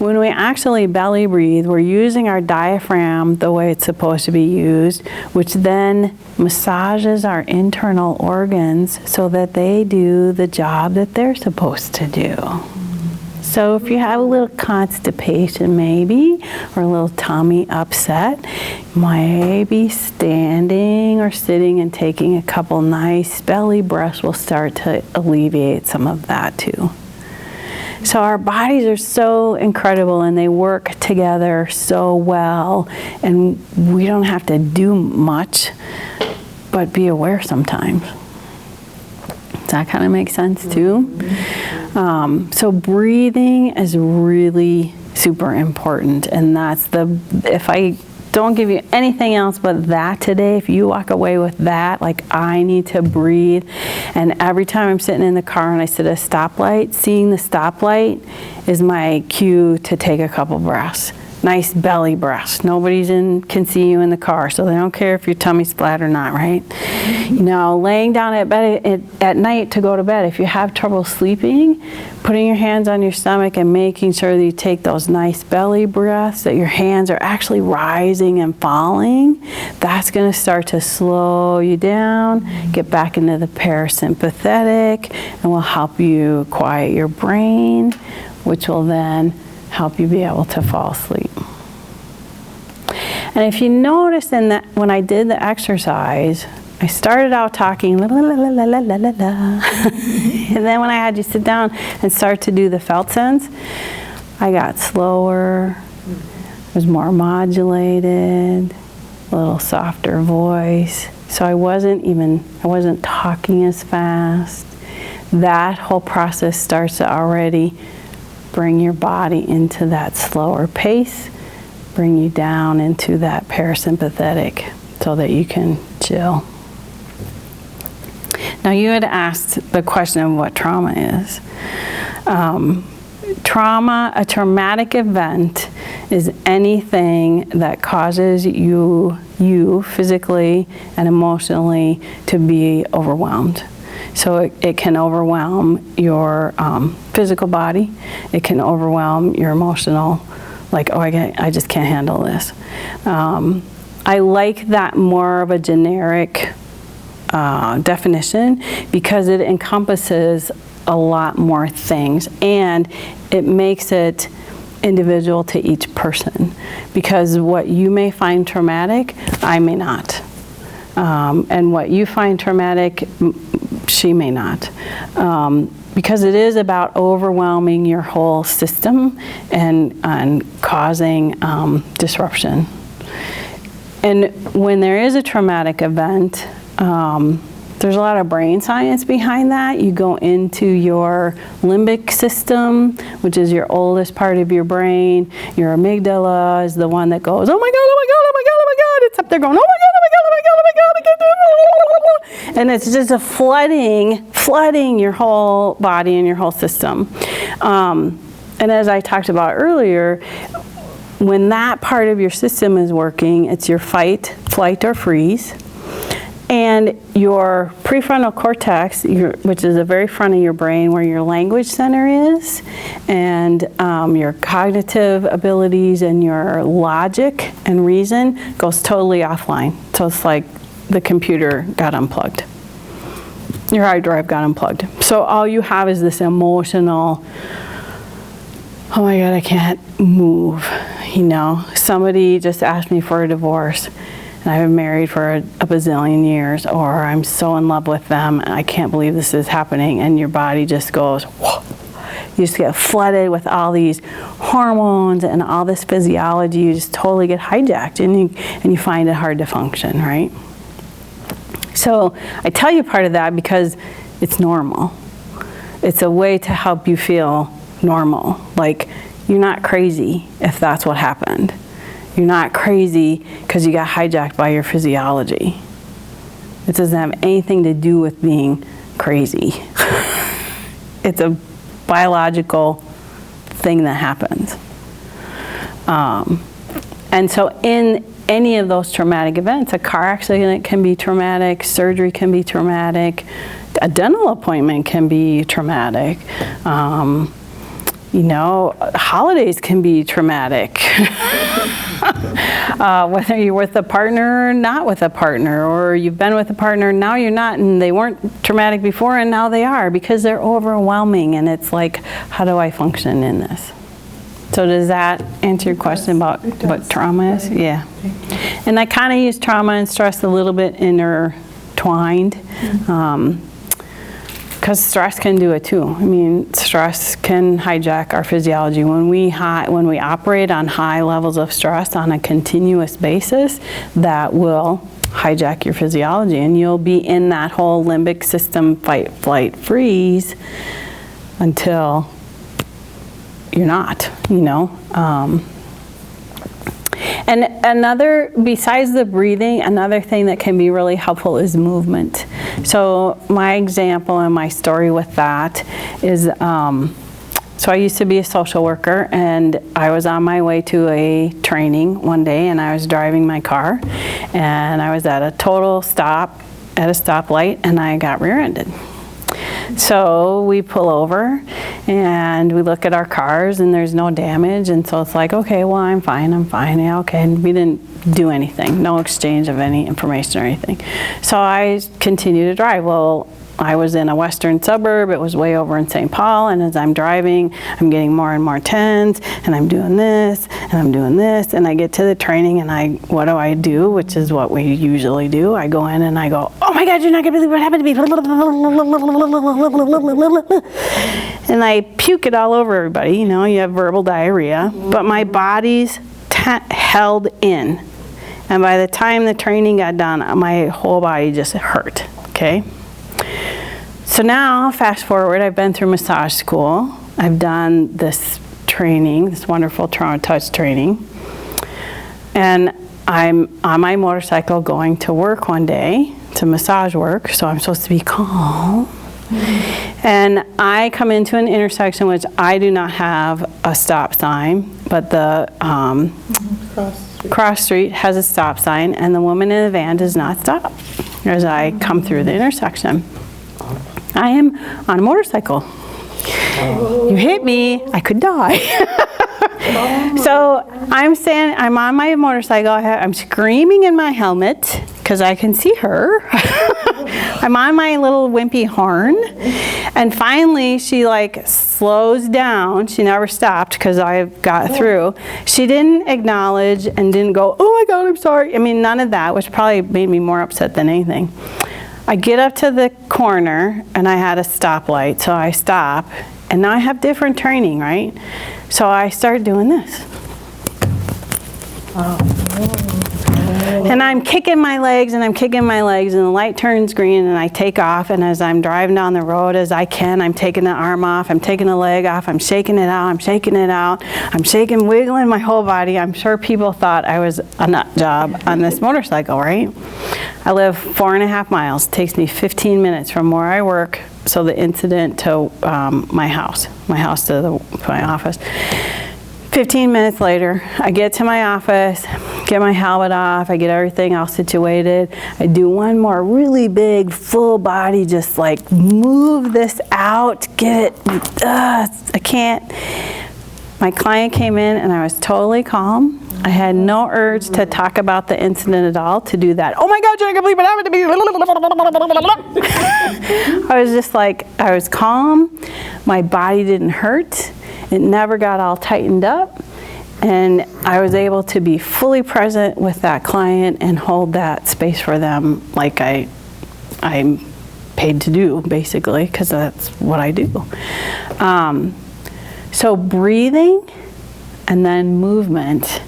when we actually belly breathe, we're using our diaphragm the way it's supposed to be used, which then massages our internal organs so that they do the job that they're supposed to do. So if you have a little constipation maybe, or a little tummy upset, maybe standing or sitting and taking a couple nice belly breaths will start to alleviate some of that too. So our bodies are so incredible and they work together so well, and we don't have to do much, but be aware sometimes. Does that kind of make sense too? So breathing is really super important, and that's if I don't give you anything else but that today, if you walk away with that, like I need to breathe, and every time I'm sitting in the car and I sit at a stoplight, seeing the stoplight is my cue to take a couple breaths. Nice belly breaths. Nobody's can see you in the car, so they don't care if your tummy's flat or not, right? You know, laying down at bed at night to go to bed, if you have trouble sleeping, putting your hands on your stomach and making sure that you take those nice belly breaths, that your hands are actually rising and falling, that's going to start to slow you down, get back into the parasympathetic, and will help you quiet your brain, which will then help you be able to fall asleep. And if you notice in that, when I did the exercise, I started out talking la, la, la, la, la, la, la, la. And then when I had you sit down and start to do the felt sense, I got slower, was more modulated, a little softer voice. So I wasn't talking as fast. That whole process starts to already bring your body into that slower pace, bring you down into that parasympathetic so that you can chill. Now you had asked the question of what trauma is. A traumatic event is anything that causes you physically and emotionally to be overwhelmed. So it can overwhelm your physical body. It can overwhelm your emotional, like, oh, I just can't handle this. I like that more of a generic definition because it encompasses a lot more things, and it makes it individual to each person, because what you may find traumatic, I may not. And what you find traumatic, she may not. Because it is about overwhelming your whole system and causing disruption. And when there is a traumatic event, there's a lot of brain science behind that. You go into your limbic system, which is your oldest part of your brain. Your amygdala is the one that goes, oh my God, oh my God, oh my God, oh my God. It's up there going, oh my God, oh my God, oh my God, oh my God, I can't do it. And it's just a flooding your whole body and your whole system. And as I talked about earlier, when that part of your system is working, it's your fight, flight, or freeze. And your prefrontal cortex, which is the very front of your brain where your language center is, and your cognitive abilities and your logic and reason goes totally offline. So it's like the computer got unplugged. Your hard drive got unplugged. So all you have is this emotional, oh my God, I can't move. You know, somebody just asked me for a divorce. And I've been married for a bazillion years, or I'm so in love with them, and I can't believe this is happening, and your body just goes, whoa. You just get flooded with all these hormones and all this physiology. You just totally get hijacked, and you find it hard to function, right? So I tell you part of that because it's normal. It's a way to help you feel normal. Like, you're not crazy if that's what happened. You're not crazy because you got hijacked by your physiology. It doesn't have anything to do with being crazy. It's a biological thing that happens. And so in any of those traumatic events, a car accident can be traumatic, surgery can be traumatic, a dental appointment can be traumatic. You know, holidays can be traumatic. Whether you're with a partner or not with a partner, or you've been with a partner and now you're not, and they weren't traumatic before and now they are, because they're overwhelming, and it's like, how do I function in this? So does that answer your question about what trauma is? Yeah. And I kind of use trauma and stress a little bit intertwined. Because stress can do it too. I mean, stress can hijack our physiology. When we operate on high levels of stress on a continuous basis, that will hijack your physiology, and you'll be in that whole limbic system fight, flight, freeze until you're not, you know. And another, besides the breathing, another thing that can be really helpful is movement. So my example and my story with that is, so I used to be a social worker, and I was on my way to a training one day, and I was driving my car, and I was at a total stop, at a stoplight, and I got rear-ended. So we pull over and we look at our cars and there's no damage, and so it's like, okay, well, I'm fine, yeah, okay. And we didn't do anything, no exchange of any information or anything. So I continue to drive. Well, I was in a western suburb, it was way over in St. Paul, and as I'm driving, I'm getting more and more tense, and I'm doing this, and I'm doing this, and I get to the training, and what do? Which is what we usually do. I go in and I go, oh my God, you're not gonna believe what happened to me. And I puke it all over everybody. You know, you have verbal diarrhea, but my body's held in. And by the time the training got done, my whole body just hurt, okay? So now, fast forward, I've been through massage school. I've done this training, this wonderful trauma touch training. And I'm on my motorcycle going to work one day, to massage work, so I'm supposed to be calm. And I come into an intersection which I do not have a stop sign, but the cross street has a stop sign, and the woman in the van does not stop as I come through the intersection. I am on a motorcycle. You hit me, I could die. So I'm on my motorcycle, I'm screaming in my helmet because I can see her. I'm on my little wimpy horn, and finally she like slows down. She never stopped because I got through. She didn't acknowledge and didn't go, oh my God, I'm sorry. I mean, none of that, which probably made me more upset than anything. I get up to the corner, and I had a stoplight, so I stop, and now I have different training, right? So I start doing this. And I'm kicking my legs, and I'm kicking my legs, and the light turns green, and I take off, and as I'm driving down the road as I can, I'm taking the arm off, I'm taking the leg off, I'm shaking it out, I'm shaking it out, I'm shaking, wiggling my whole body. I'm sure people thought I was a nut job on this motorcycle, right? I live 4.5 miles. It takes me 15 minutes from where I work, so the incident to my house to my office. 15 minutes later, I get to my office, get my helmet off, I get everything all situated. I do one more really big, full body, just like move this out, get it, I can't. My client came in and I was totally calm. I had no urge to talk about the incident at all, to do that. Oh my God, you're not gonna believe what happened to me. I was just like, I was calm. My body didn't hurt. It never got all tightened up. And I was able to be fully present with that client and hold that space for them like I'm paid to do, basically, because that's what I do. So breathing and then movement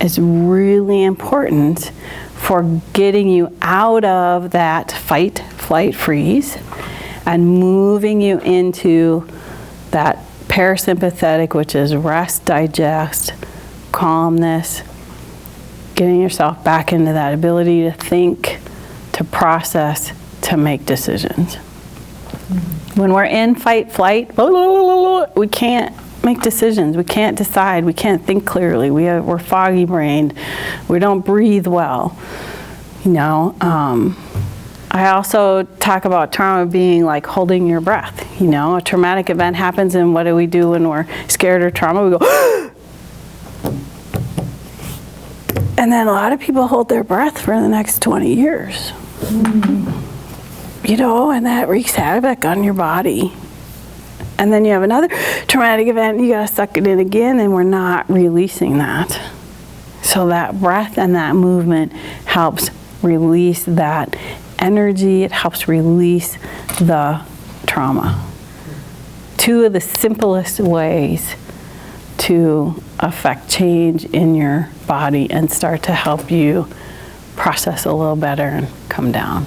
is really important for getting you out of that fight, flight, freeze, and moving you into that parasympathetic, which is rest, digest, calmness, getting yourself back into that ability to think, to process, to make decisions. When we're in fight, flight, we can't make decisions. We can't decide. We can't think clearly. We're foggy brained. We don't breathe well. You know, I also talk about trauma being like holding your breath. You know, a traumatic event happens, and what do we do when we're scared or trauma? We go, and then a lot of people hold their breath for the next 20 years. You know, and that wreaks havoc on your body. And then you have another traumatic event, and you gotta suck it in again, and we're not releasing that. So that breath and that movement helps release that energy. It helps release the trauma. Two of the simplest ways to affect change in your body and start to help you process a little better and come down.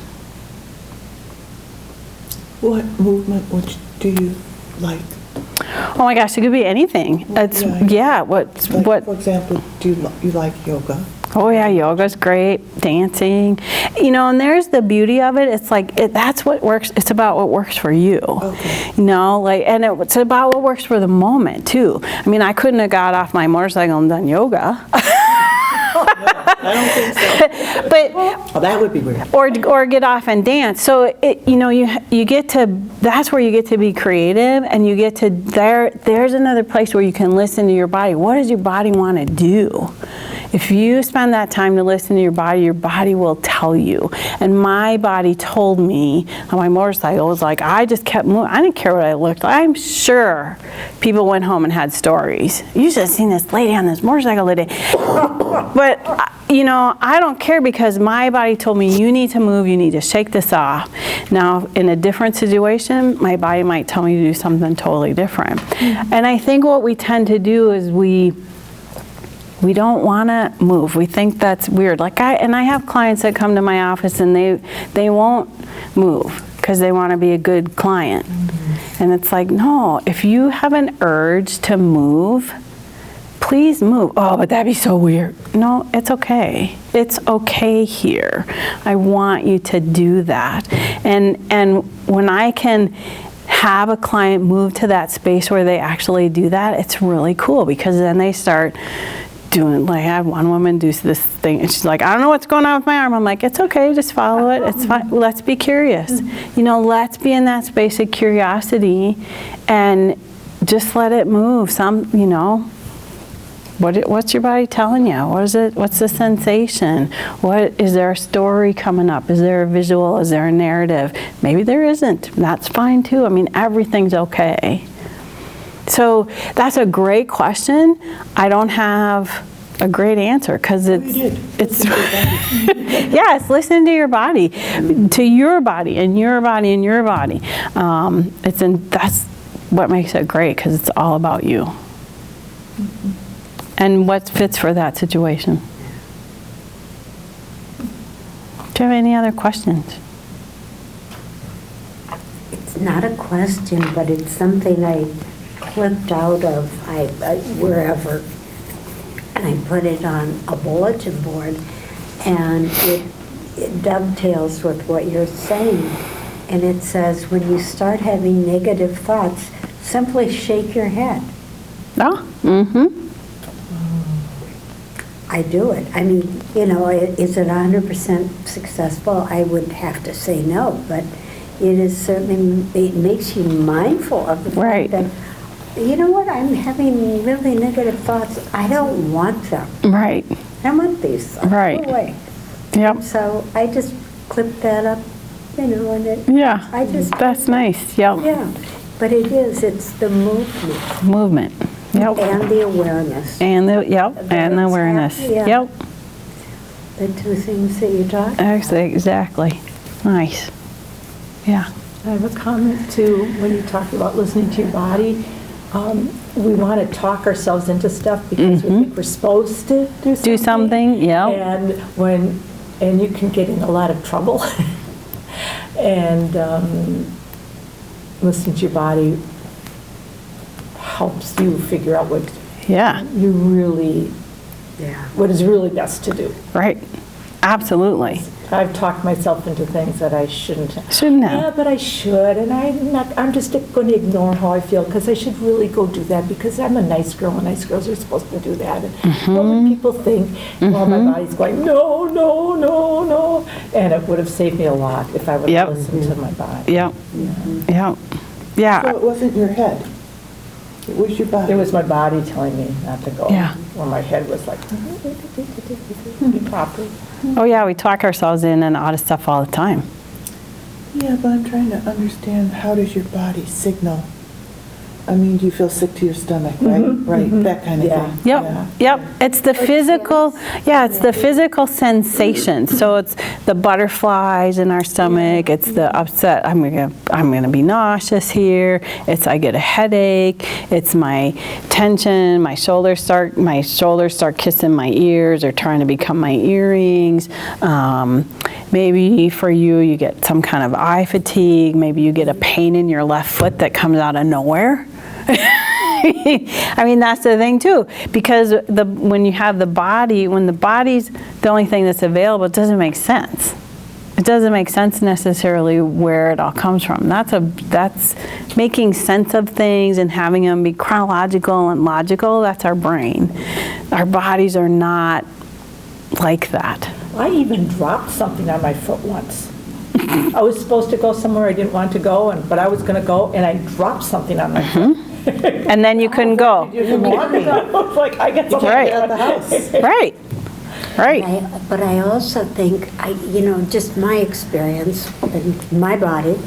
What movement do you like? Oh my gosh, it could be anything. It's For example, do you like yoga? Oh yeah, yoga's great, dancing. You know, and there's the beauty of it. It's like, that's what works. It's about what works for you. Okay. You know, like, and it's about what works for the moment too. I mean, I couldn't have got off my motorcycle and done yoga. I don't think so. But that would be weird. Or get off and dance. So you know, you get to, that's where you get to be creative, and you get to there's another place where you can listen to your body. What does your body want to do? If you spend that time to listen to your body will tell you. And my body told me on my motorcycle, was like, I just kept moving. I didn't care what I looked like. I'm sure people went home and had stories. You should have seen this lady on this motorcycle today. But, you know, I don't care, because my body told me, you need to move, you need to shake this off. Now, in a different situation, my body might tell me to do something totally different. And I think what we tend to do is we don't want to move. We think that's weird. Like I have clients that come to my office and they won't move because they want to be a good client. And it's like, no, if you have an urge to move, please move. Oh, but that'd be so weird. No, it's okay. It's okay here. I want you to do that. And when I can have a client move to that space where they actually do that, it's really cool, because then they start doing, like I had one woman do this thing, and she's like, I don't know what's going on with my arm. I'm like, it's okay, just follow it, it's fine. Let's be curious. You know, let's be in that space of curiosity and just let it move. You know, what's your body telling you? What is it? What's the sensation? Is there a story coming up? Is there a visual? Is there a narrative? Maybe there isn't. That's fine too. I mean, everything's okay. So that's a great question. I don't have a great answer, because it's yes, listen to your body, to your body, and your body, and your body. That's what makes it great, because it's all about you and what fits for that situation. Do you have any other questions? It's not a question, but it's something I clipped out of wherever, and I put it on a bulletin board, and it dovetails with what you're saying. And it says, when you start having negative thoughts, simply shake your head. Oh, mm-hmm. I do it. I mean, you know, is it 100% successful? I would have to say no, but it is certainly, it makes you mindful of the fact that, you know what, I'm having really negative thoughts. I don't want them. Right. I don't want these thoughts. Right. Go away. Yep. So I just clipped that up, you know, and that's nice. Yep. Yeah. But it's the movement. Movement. Yep. And the awareness. And the awareness. Yeah. Yep. The two things that you talked about. Exactly. Nice. Yeah. I have a comment too, when you talk about listening to your body. We want to talk ourselves into stuff because we think we're supposed to do something. Yeah. And you can get in a lot of trouble. And listening to your body helps you figure out what what is really best to do. Right. Absolutely. I've talked myself into things that I shouldn't have. Yeah, but I should, and I'm just going to ignore how I feel, because I should really go do that, because I'm a nice girl, and nice girls are supposed to do that. And what would people think? Well, my body's going, no, no, no, no. And it would have saved me a lot if I would have listened to my body. Yep. Yep. Yeah. So it wasn't your head, it was your body. It was my body telling me not to go. Yeah. Or my head was like, be proper. Oh yeah, we talk ourselves in and out of stuff all the time. Yeah, but I'm trying to understand, how does your body signal? I mean, do you feel sick to your stomach, right? Right, that kind of Yeah. thing. Yep, Yeah. yep. It's the physical, yeah, it's the physical sensation. So it's the butterflies in our stomach, it's the upset, I'm gonna be nauseous here, it's I get a headache, it's my tension, my shoulders start kissing my ears or trying to become my earrings. Maybe for you, you get some kind of eye fatigue, maybe you get a pain in your left foot that comes out of nowhere. I mean, that's the thing too, because when you have the body, when the body's the only thing that's available, it doesn't make sense. It doesn't make sense necessarily where it all comes from. That's making sense of things and having them be chronological and logical. That's our brain. Our bodies are not like that. I even dropped something on my foot once. I was supposed to go somewhere I didn't want to go, but I was going to go, and I dropped something on my foot. And then you couldn't go. Good morning. I was like, I guess I'm Right. At the house. Right, right. But I also think, just my experience in my body,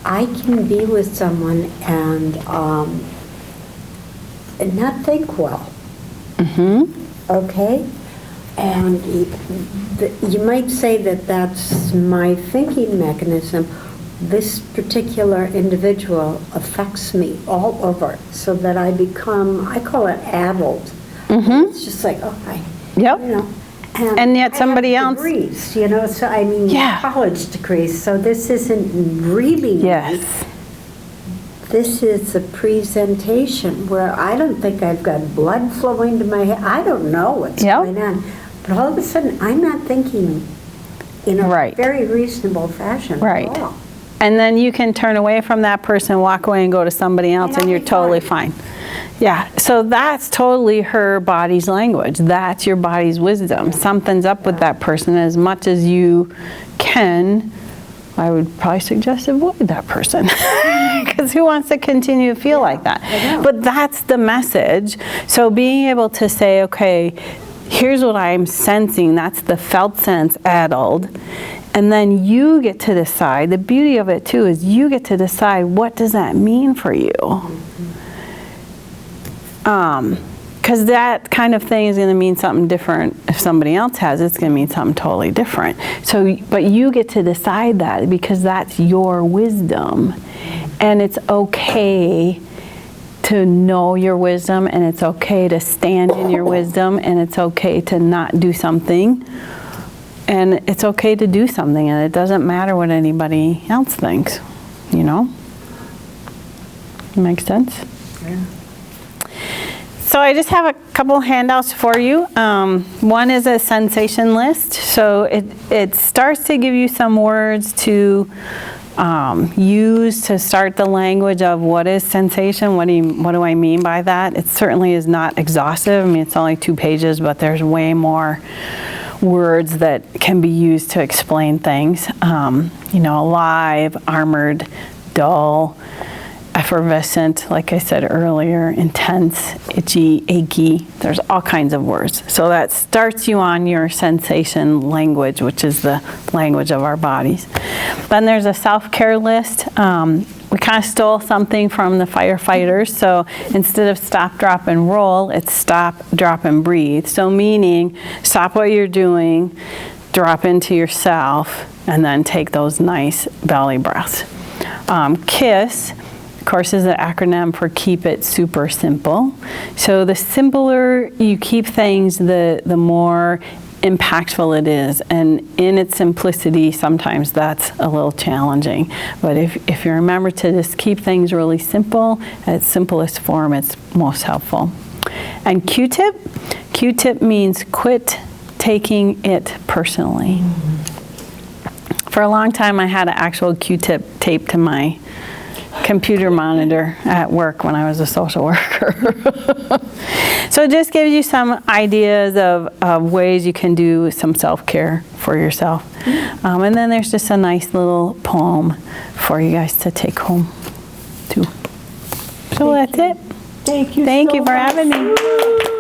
I can be with someone and not think well. Okay? And you might say that that's my thinking mechanism. This particular individual affects me all over, so that I call it addled. It's just like, Yep. And yet somebody I have else- degrees, so I mean, Yeah. college degrees, so this isn't really me. Yes. This is a presentation where I don't think I've got blood flowing to my head. I don't know what's Yep. going on. But all of a sudden, I'm not thinking in a Right. very reasonable fashion Right. at all. And then you can turn away from that person, walk away and go to somebody else, and I'll you're be totally fine. Yeah, so that's totally her body's language. That's your body's wisdom. Something's up with that person. As much as you can, I would probably suggest avoid that person. Because who wants to continue to feel like that? know. But that's the message. So being able to say, okay, here's what I'm sensing. That's the felt sense addled. And then you get to decide. The beauty of it too is you get to decide, what does that mean for you? Because that kind of thing is going to mean something different if somebody else has it. It's going to mean something totally different. So, but you get to decide that, because that's your wisdom. And it's okay to know your wisdom, and it's okay to stand in your wisdom, and it's okay to not do something. And it's okay to do something, and it doesn't matter what anybody else thinks, Makes sense? Yeah. So I just have a couple handouts for you. One is a sensation list. So it starts to give you some words to use to start the language of what is sensation, what do I mean by that. It certainly is not exhaustive. I mean, it's only 2 pages, but there's way more words that can be used to explain things. Alive, armored, dull, effervescent, like I said earlier, intense, itchy, achy. There's all kinds of words. So that starts you on your sensation language, which is the language of our bodies. Then there's a self-care list. We kind of stole something from the firefighters. So instead of stop, drop, and roll, it's stop, drop, and breathe. So meaning stop what you're doing, drop into yourself, and then take those nice belly breaths. KISS, of course, is an acronym for Keep It Super Simple. So the simpler you keep things, the more impactful it is. And in its simplicity, sometimes that's a little challenging. But if you remember to just keep things really simple, at its simplest form, it's most helpful. And Q-tip? Q-tip means quit taking it personally. For a long time, I had an actual Q-tip taped to my computer monitor at work when I was a social worker. So it just gives you some ideas of ways you can do some self-care for yourself. And then there's just a nice little poem for you guys to take home. So that's it. Thank you Thank so you for much. having me.